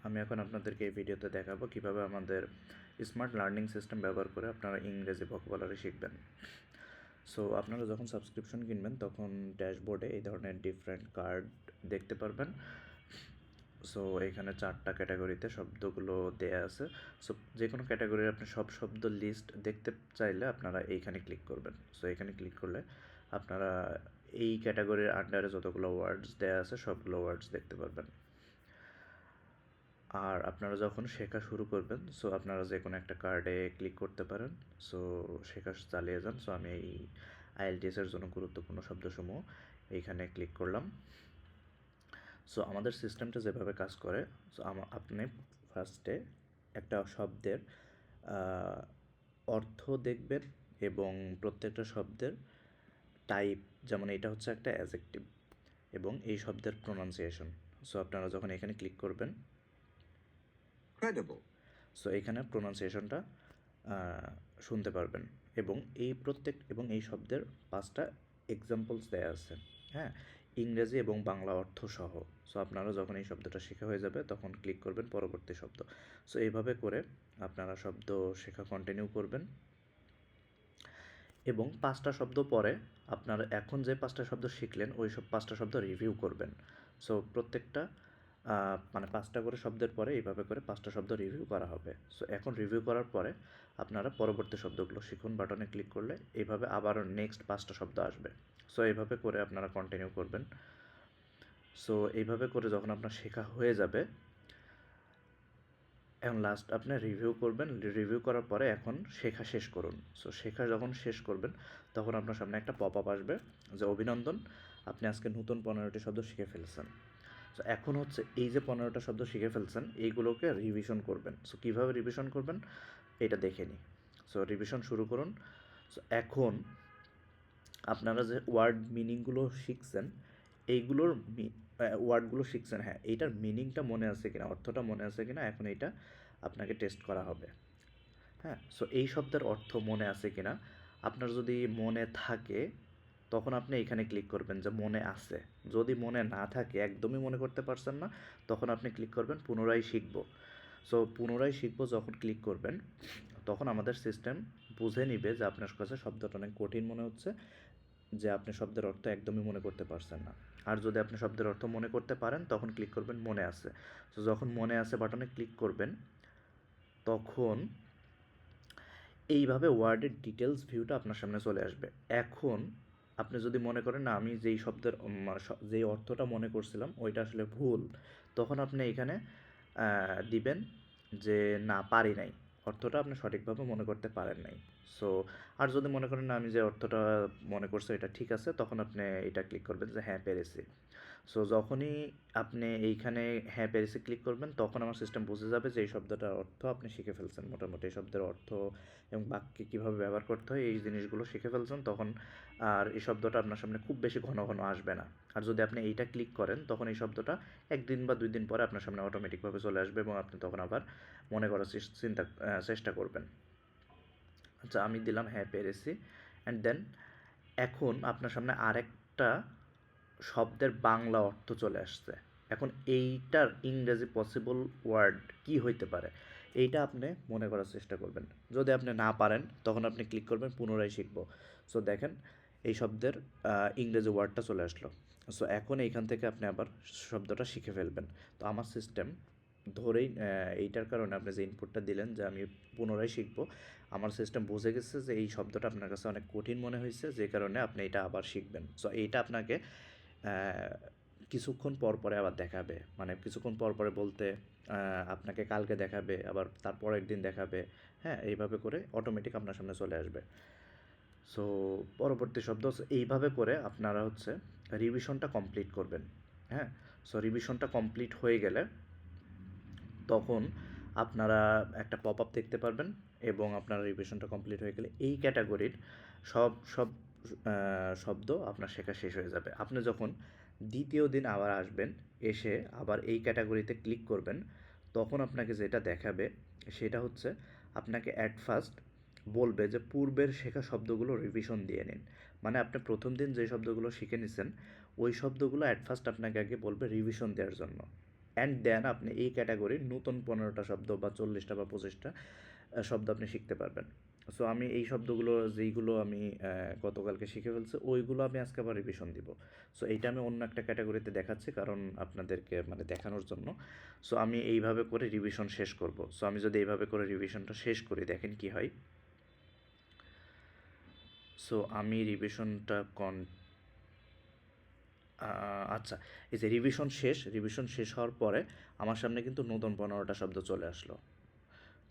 আমি এখন আপনাদেরকে এই ভিডিওতে দেখাবো কিভাবে আমাদের স্মার্ট লার্নিং সিস্টেম ব্যবহার করে আপনারা ইংরেজি ভোকাবুলারি শিখবেন। সো আপনারা যখন সাবস্ক্রিপশন কিনবেন তখন ড্যাশবোর্ডে এই ধরনের ডিফারেন্ট কার্ড দেখতে পারবেন। সো এখানে 4টা ক্যাটাগরিতে শব্দগুলো দেয়া আছে। সো যে কোনো ক্যাটাগরির আপনি সব শব্দ লিস্ট দেখতে চাইলে আপনারা এইখানে ক্লিক করবেন। সো এখানে ক্লিক করলে আপনারা এই ক্যাটাগরির আন্ডারে যতগুলো ওয়ার্ডস দেয়া আছে সবগুলো ওয়ার্ডস দেখতে পারবেন। আর আপনারা যখন শেখা শুরু করবেন সো আপনারা যে কোনো একটা কার্ডে ক্লিক করতে পারেন। সো শেখা চালিয়ে যান। সো আমি এই IELTS এর জন্য গুরুত্বপূর্ণ শব্দসমূহ এইখানে ক্লিক করলাম। সো আমাদের সিস্টেমটা যেভাবে কাজ করে, সো আপনি ফার্স্টে একটা শব্দের অর্থ দেখবেন এবং প্রত্যেকটা শব্দের টাইপ, যেমন এটা হচ্ছে একটা অ্যাডজেক্টিভ, এবং এই শব্দের প্রোনাউন্সিয়েশন। সো আপনারা যখন এখানে ক্লিক করবেন credible, সো এখানে প্রোনাউন্সিয়েশনটা শুনতে পারবেন এবং এই শব্দের 5টা এক্সাম্পলস দেয়া আছে, হ্যাঁ, ইংরেজি এবং বাংলা অর্থ সহ। সো আপনারা যখন এই শব্দটা শেখা হয়ে যাবে তখন ক্লিক করবেন পরবর্তী শব্দ। সো এইভাবে করে আপনারা শব্দ শেখা কন্টিনিউ করবেন এবং 5টা শব্দ পরে আপনারা এখন যে 5টা শব্দ শিখলেন ওই সব 5টা শব্দ রিভিউ করবেন। সো প্রত্যেকটা মানে 5টা করে শব্দের পরে এইভাবে করে 5টা শব্দ রিভিউ করা হবে। সো এখন রিভিউ করার পরে আপনারা পরবর্তী শব্দগুলো শিখুন বাটনে ক্লিক করলে এইভাবে আবার নেক্সট 5টা শব্দ আসবে। সো এইভাবে করে আপনারা কন্টিনিউ করবেন। সো এইভাবে করে যখন আপনার শেখা হয়ে যাবে, এখন লাস্ট আপনি রিভিউ করবেন। রিভিউ করার পরে এখন শেখা শেষ করুন। সো শেখা যখন শেষ করবেন তখন আপনার সামনে একটা পপ আপ আসবে যে অভিনন্দন, আপনি আজকে নতুন 15টি শব্দ শিখে ফেলছেন। সো এখন হচ্ছে এই যে 15টা শব্দ শিখে ফেলছেন এইগুলোকে রিভিশন করবেন। সো কীভাবে রিভিশন করবেন এটা দেখে নিই। সো রিভিশন শুরু করুন। সো এখন আপনারা যে ওয়ার্ড মিনিংগুলো শিখছেন এইগুলোর ওয়ার্ডগুলো শিখছেন, হ্যাঁ, এইটার মিনিংটা মনে আছে কিনা, অর্থটা মনে আছে কিনা, এখন এইটা আপনাকে টেস্ট করা হবে। হ্যাঁ, সো এই শব্দের অর্থ মনে আছে কিনা, আপনার যদি মনে থাকে তখন আপনি এখানে ক্লিক করবেন যে মনে আছে। যদি মনে না থাকে, একদমই মনে করতে পারছেন না, তখন আপনি ক্লিক করবেন পুনরায় শিখব। সো পুনরায় শিখব যখন ক্লিক করবেন তখন আমাদের সিস্টেম বুঝে নিবে যে আপনার কাছে শব্দটা অনেক কঠিন মনে হচ্ছে, যে আপনি শব্দের অর্থ একদমই মনে করতে পারছেন না। আর যদি আপনি শব্দের অর্থ মনে করতে পারেন তখন ক্লিক করবেন মনে আছে। সো যখন মনে আছে বাটনে ক্লিক করবেন তখন এইভাবে ওয়ার্ডের ডিটেলস ভিউটা আপনার সামনে চলে আসবে। এখন আপনি যদি মনে করেন না আমি যেই শব্দের যেই অর্থটা মনে করছিলাম ওইটা আসলে ভুল, তখন আপনি এখানে দিবেন যে না পারি নাই, অর্থটা আপনি সঠিকভাবে মনে করতে পারেন নাই। সো আর যদি মনে করেন না আমি যে অর্থটা মনে করছি এটা ঠিক আছে, তখন আপনি এটা ক্লিক করবেন যে হ্যাঁ পেরেছি। সো যখনই আপনি এইখানে হ্যাঁ পেরেছি ক্লিক করবেন তখন আমার সিস্টেম বুঝে যাবে যে এই শব্দটার অর্থ আপনি শিখে ফেলছেন, মোটামুটি এই শব্দের অর্থ এবং বাক্যে কীভাবে ব্যবহার করতে হয় এই জিনিসগুলো শিখে ফেলছেন। তখন আর এই শব্দটা আপনার সামনে খুব বেশি ঘন ঘন আসবে না। আর যদি আপনি এইটা ক্লিক করেন তখন এই শব্দটা 1 দিন বা 2 দিন পরে আপনার সামনে অটোমেটিকভাবে চলে আসবে এবং আপনি তখন আবার মনে করার চেষ্টা করবেন। আচ্ছা, আমি দিলাম হ্যাঁ পেরেছি, অ্যান্ড দেন এখন আপনার সামনে আরেকটা শব্দের বাংলা অর্থ চলে আসছে। এখন এইটার ইংরেজি পসিবল ওয়ার্ড কি হইতে পারে এইটা আপনি মনে করার চেষ্টা করবেন। যদি আপনি না পারেন তখন আপনি ক্লিক করবেন পুনরায় শিখব। সো দেখেন এই শব্দের ইংরেজি ওয়ার্ডটা চলে আসলো। সো এখন এইখান থেকে আপনি আবার শব্দটা শিখে ফেলবেন। তো আমার সিস্টেম ধরেই এইটার কারণে আপনি যে ইনপুটটা দিলেন যে আমি পুনরায় শিখব, আমার সিস্টেম বুঝে গেছে যে এই শব্দটা আপনার কাছে অনেক কঠিন মনে হয়েছে, যে কারণে আপনি এটা আবার শিখবেন। সো এইটা আপনাকে কিছুক্ষণ পর পরে আবার দেখাবে, মানে কিছুক্ষণ পর পরে বলতে আপনাকে কালকে দেখাবে, আবার তার পরের দিন দেখাবে। হ্যাঁ, এইভাবে করে অটোমেটিক আপনার সামনে চলে আসবে। সো পরবর্তী শব্দ এইভাবে করে আপনারা হচ্ছে রিভিশনটা কমপ্লিট করবেন। হ্যাঁ, সো রিভিশনটা কমপ্লিট হয়ে গেলে তখন আপনারা একটা পপ আপ দেখতে পারবেন এবং আপনার রিভিশনটা কমপ্লিট হয়ে গেলে এই ক্যাটাগরির সব সব শব্দ আপনার শেখা শেষ হয়ে যাবে। আপনি যখন দ্বিতীয় দিন আবার আসবেন, এসে আবার এই ক্যাটাগরিতে ক্লিক করবেন, তখন আপনাকে যেটা দেখাবে সেটা হচ্ছে আপনাকে অ্যাট ফার্স্ট বলবে যে পূর্বের শেখা শব্দগুলো রিভিশন দিয়ে নিন। মানে আপনি প্রথম দিন যে শব্দগুলো শিখে নিছেন ওই শব্দগুলো অ্যাট ফার্স্ট আপনাকে আগে বলবে রিভিশন দেওয়ার জন্য। অ্যান্ড দেন আপনি এই ক্যাটাগরির নতুন 15টা শব্দ বা 40টা বা 25টা শব্দ আপনি শিখতে পারবেন। সো আমি এই শব্দগুলো যেইগুলো আমি গতকালকে শিখে ফেলছি ওইগুলো আমি আজকে আবার রিভিশন দিব। সো এইটা আমি অন্য একটা ক্যাটাগরিতে দেখাচ্ছি কারণ আপনাদেরকে মানে দেখানোর জন্য। সো আমি এইভাবে করে রিভিশন শেষ করব। সো আমি যদি এইভাবে করে রিভিশনটা শেষ করি দেখেন কি হয়। সো আমি রিভিশনটা আচ্ছা, এই যে রিভিশন শেষ হওয়ার পরে আমার সামনে কিন্তু নতুন 15টা শব্দ চলে আসলো।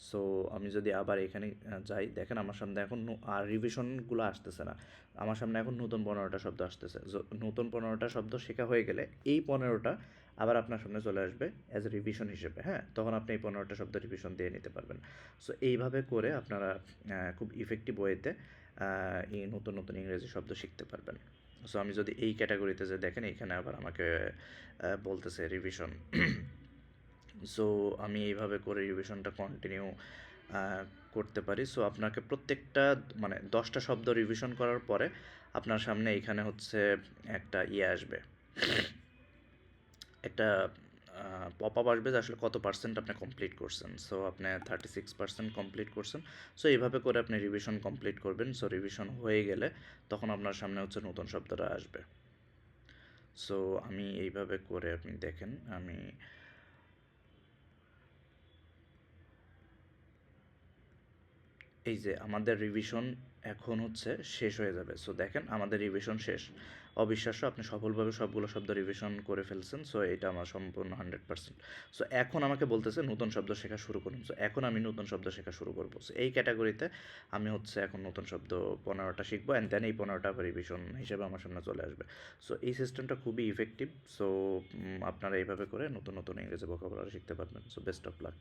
সো আমি যদি আবার এখানে যাই দেখেন আমার সামনে এখন আর রিভিশনগুলো আসতেছে না, আমার সামনে এখন নতুন 15টা শব্দ আসতেছে। নতুন 15টা শব্দ শেখা হয়ে গেলে এই 15টা আবার আপনার সামনে চলে আসবে অ্যাজ এ রিভিশন হিসেবে। হ্যাঁ, তখন আপনি এই 15টা শব্দ রিভিশন দিয়ে নিতে পারবেন। সো এইভাবে করে আপনারা খুব ইফেক্টিভ ওয়েতে এই নতুন নতুন ইংরেজি শব্দ শিখতে পারবেন। সো আমি যদি এই ক্যাটাগরিতে যে দেখেন এইখানে আবার আমাকে বলতেছে রিভিশন। সো আমি এইভাবে করে রিভিশনটা কন্টিনিউ করতে পারি। সো আপনাকে প্রত্যেকটা মানে 10টা শব্দ রিভিশন করার পরে আপনার সামনে এখানে হচ্ছে একটা আসবে, একটা পপ আপ আসবে যে আসলে কত পার্সেন্ট আপনি কমপ্লিট করছেন। সো আপনি 36% কমপ্লিট করছেন। সো এইভাবে করে আপনি রিভিশন কমপ্লিট করবেন। সো রিভিশন হয়ে গেলে তখন আপনার সামনে হচ্ছে নতুন শব্দটা আসবে। সো আমি এইভাবে করে আপনি দেখেন আমি এই যে আমাদের রিভিশন এখন হচ্ছে শেষ হয়ে যাবে। সো দেখেন আমাদের রিভিশন শেষ। অবিশ্বাস্য, আপনি সফলভাবে সবগুলো শব্দ রিভিশন করে ফেলছেন। সো এটা আমার সম্পূর্ণ 100%। সো এখন আমাকে বলতেছে নতুন শব্দ শেখা শুরু করুন। সো এখন আমি নতুন শব্দ শেখা শুরু করবো। সো এই ক্যাটাগরিতে আমি হচ্ছে এখন নতুন শব্দ 15টা শিখবো অ্যান্ড দেন এই 15টা আবার রিভিশন হিসেবে আমার সামনে চলে আসবে। সো এই সিস্টেমটা খুবই ইফেক্টিভ। সো আপনারা এইভাবে করে নতুন নতুন ইংরেজি ভোকাবুলারি শিখতে পারবেন। So best of luck.